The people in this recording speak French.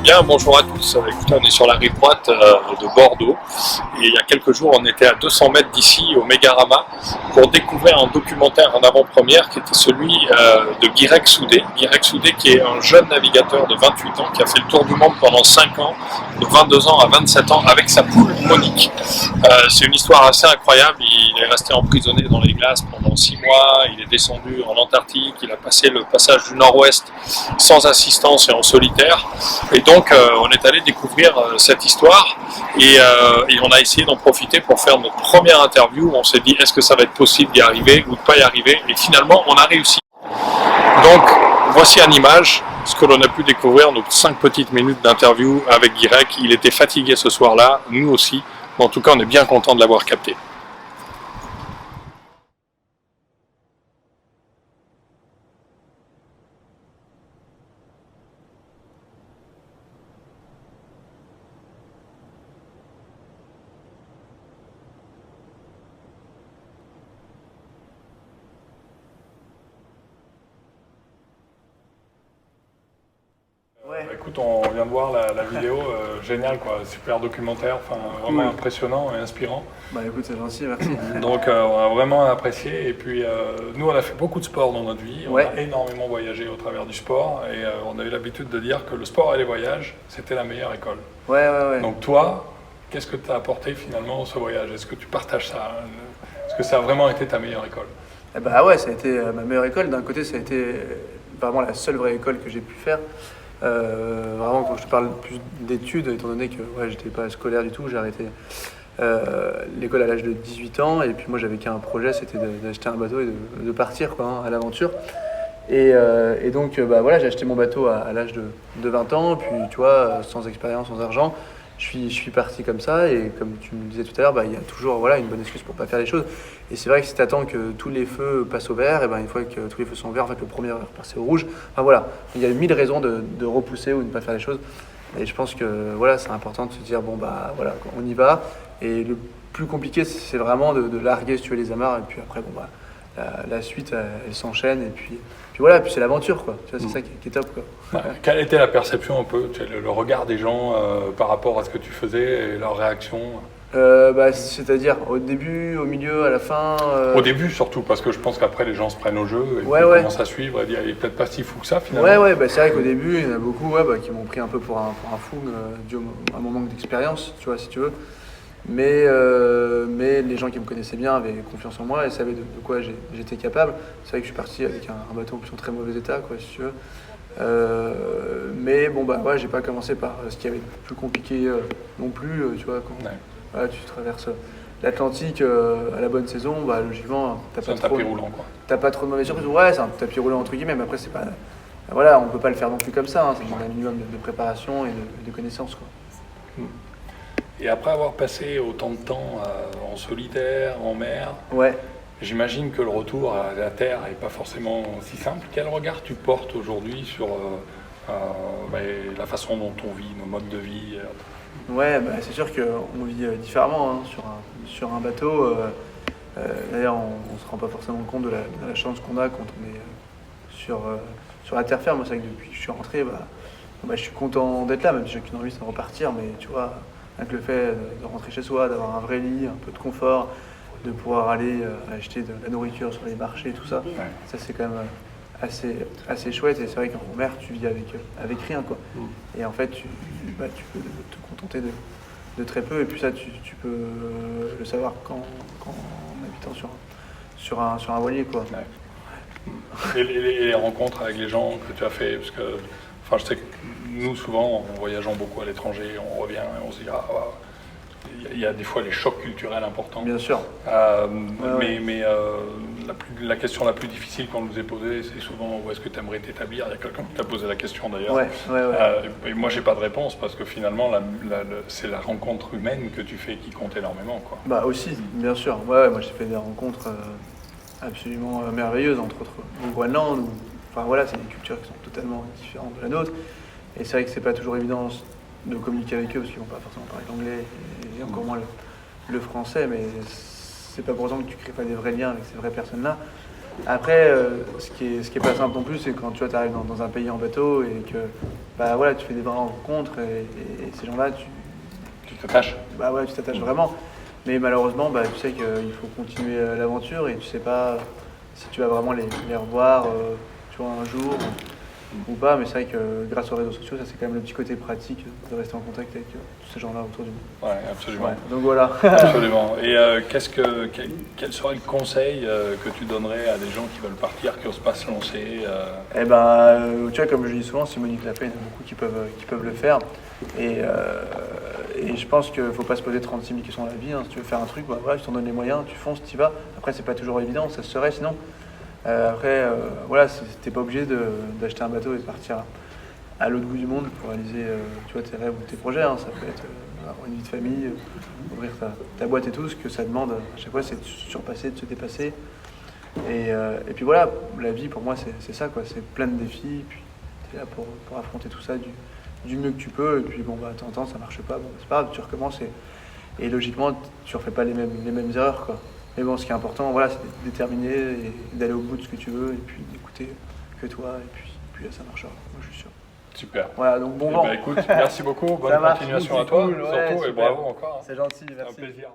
Bien, bonjour à tous. Écoutez, on est sur la rive droite de Bordeaux et il y a quelques jours on était à 200 mètres d'ici au Mégarama pour découvrir un documentaire en avant-première qui était celui de Guirec Soudé. Guirec Soudé qui est un jeune navigateur de 28 ans qui a fait le tour du monde pendant 5 ans, de 22 ans à 27 ans avec sa poule Monique. C'est une histoire assez incroyable. Il est resté emprisonné dans les glaces pendant 6 mois, il est descendu en Antarctique, il a passé le passage du Nord-Ouest sans assistance et en solitaire. Et donc on est allé découvrir cette histoire et on a essayé d'en profiter pour faire notre première interview. On s'est dit est-ce que ça va être possible d'y arriver ou de pas y arriver, et finalement on a réussi. Donc voici en image ce que l'on a pu découvrir, nos 5 petites minutes d'interview avec Guirec. Il était fatigué ce soir-là, nous aussi, mais en tout cas on est bien content de l'avoir capté. Écoute, on vient de voir la vidéo, génial quoi, super documentaire, enfin vraiment impressionnant et inspirant. Bah écoute, c'est gentil, merci. Donc on a vraiment apprécié, et puis nous on a fait beaucoup de sport dans notre vie, on a énormément voyagé au travers du sport, et on a eu l'habitude de dire que le sport et les voyages, c'était la meilleure école. Ouais. Donc toi, qu'est-ce que tu as apporté finalement ce voyage? Est-ce que tu partages ça? Est-ce que ça a vraiment été ta meilleure école? Eh bah ouais, ça a été ma meilleure école. D'un côté, ça a été vraiment la seule vraie école que j'ai pu faire. Vraiment, quand je te parle plus d'études, étant donné que j'étais pas scolaire du tout, j'ai arrêté l'école à l'âge de 18 ans, et puis moi j'avais qu'un projet, c'était d'acheter un bateau et de partir quoi, à l'aventure. Et donc j'ai acheté mon bateau à l'âge de 20 ans, puis tu vois, sans expérience, sans argent, je suis parti comme ça, et comme tu me disais tout à l'heure, il y a toujours une bonne excuse pour pas faire les choses. Et c'est vrai que si tu attends que tous les feux passent au vert, et une fois que tous les feux sont verts, en fait le premier va passer au rouge. Enfin voilà, il y a 1000 raisons de repousser ou de ne pas faire les choses. Et je pense que c'est important de se dire on y va. Et le plus compliqué, c'est vraiment de larguer si tu veux les amarres, et puis après la suite elle s'enchaîne, et puis c'est l'aventure quoi. Tu vois, c'est ça qui est top quoi. Quelle était la perception un peu, le regard des gens par rapport à ce que tu faisais et leur réaction? C'est-à-dire au début, au milieu, à la fin. Au début surtout, parce que je pense qu'après les gens se prennent au jeu et commencent à suivre et dire il est peut-être pas si fou que ça finalement. C'est vrai qu'au début il y en a beaucoup qui m'ont pris un peu pour un fou, dû à mon manque d'expérience, tu vois, si tu veux. Mais les gens qui me connaissaient bien avaient confiance en moi et savaient de quoi j'étais capable. C'est vrai que je suis parti avec un bateau en plus en très mauvais état, quoi, si tu veux. J'ai pas commencé par ce qui avait été plus compliqué non plus, tu vois, quand tu traverses l'Atlantique à la bonne saison, logiquement, c'est un tapis roulant quoi. T'as pas trop de mauvaises surprises. Ouais, c'est un tapis roulant entre guillemets, mais après c'est pas. On peut pas le faire non plus comme ça, hein. Ça demande un minimum de préparation et de connaissances, quoi. Et après avoir passé autant de temps en solitaire, en mer, j'imagine que le retour à la terre n'est pas forcément si simple. Quel regard tu portes aujourd'hui sur la façon dont on vit, nos modes de vie? C'est sûr qu'on vit différemment hein, sur un bateau. D'ailleurs, on ne se rend pas forcément compte de la chance qu'on a quand on est sur la terre ferme. C'est vrai que depuis que je suis rentré, je suis content d'être là, même si j'ai qu'une envie, c'est de repartir. Mais tu vois, avec le fait de rentrer chez soi, d'avoir un vrai lit, un peu de confort, de pouvoir aller acheter de la nourriture sur les marchés, tout ça, ça c'est quand même assez chouette. Et c'est vrai qu'en mer, tu vis avec rien, quoi. Et en fait, tu peux te contenter de très peu. Et puis ça, tu peux le savoir qu'en habitant sur un voilier, quoi. Et les rencontres avec les gens que tu as fait, parce que je sais que nous, souvent, en voyageant beaucoup à l'étranger, on revient et on se dit il y a des fois les chocs culturels importants. Bien sûr. Mais la question la plus difficile qu'on nous ait posée, c'est souvent où est-ce que tu aimerais t'établir. Il y a quelqu'un qui t'a posé la question d'ailleurs. Et moi, j'ai pas de réponse parce que finalement, c'est la rencontre humaine que tu fais qui compte énormément, quoi. Aussi, bien sûr. Moi, j'ai fait des rencontres absolument merveilleuses, entre autres au Groenland. C'est des cultures qui sont totalement différentes de la nôtre. Et c'est vrai que c'est pas toujours évident de communiquer avec eux parce qu'ils vont pas forcément parler l'anglais et encore moins le français, mais c'est pas pour autant que tu crées pas des vrais liens avec ces vraies personnes-là. Après, ce qui est pas simple non plus, c'est quand tu arrives dans un pays en bateau et que bah voilà, tu fais des vraies rencontres et ces gens-là, Tu t'attaches. bah ouais, tu t'attaches vraiment. Mais malheureusement, bah, tu sais qu'il faut continuer l'aventure et tu sais pas si tu vas vraiment les revoir, tu vois, un jour ou pas. Mais c'est vrai que grâce aux réseaux sociaux, ça c'est quand même le petit côté pratique de rester en contact avec tous ces gens-là autour du monde. Ouais, absolument. Ouais, donc voilà. Absolument. Et quel serait le conseil que tu donnerais à des gens qui veulent partir, qui n'osent pas se lancer Eh ben, tu vois, comme je dis souvent, Simone Clapet, il y en a beaucoup qui peuvent le faire. Et je pense qu'il ne faut pas se poser 36 000 questions dans la vie. Hein. Si tu veux faire un truc, bah, voilà, tu t'en donnes les moyens, tu fonces, tu y vas. Après, c'est pas toujours évident, ça se serait sinon. Voilà, t'es pas obligé d'acheter un bateau et de partir à l'autre bout du monde pour réaliser tu vois, tes rêves ou tes projets. Hein. Ça peut être avoir une vie de famille, ouvrir ta boîte et tout. Ce que ça demande à chaque fois, c'est de se surpasser, de se dépasser. Et puis voilà, la vie pour moi, c'est ça, quoi. C'est plein de défis. Et puis tu es là pour affronter tout ça du mieux que tu peux. Et puis bon, bah, de temps en temps, ça marche pas. Bon, c'est pas grave, tu recommences et logiquement, tu refais pas les mêmes erreurs, quoi. Mais bon, ce qui est important, voilà, c'est d'être déterminé et d'aller au bout de ce que tu veux et puis d'écouter que toi. Et puis là, ça marchera, moi je suis sûr. Super. Voilà, donc bon Eh vent. ben, écoute, merci beaucoup, bonne Ça marche, continuation c'est à toi, cool, ouais, surtout, et super. bravo encore. C'est gentil, C'est un merci. plaisir.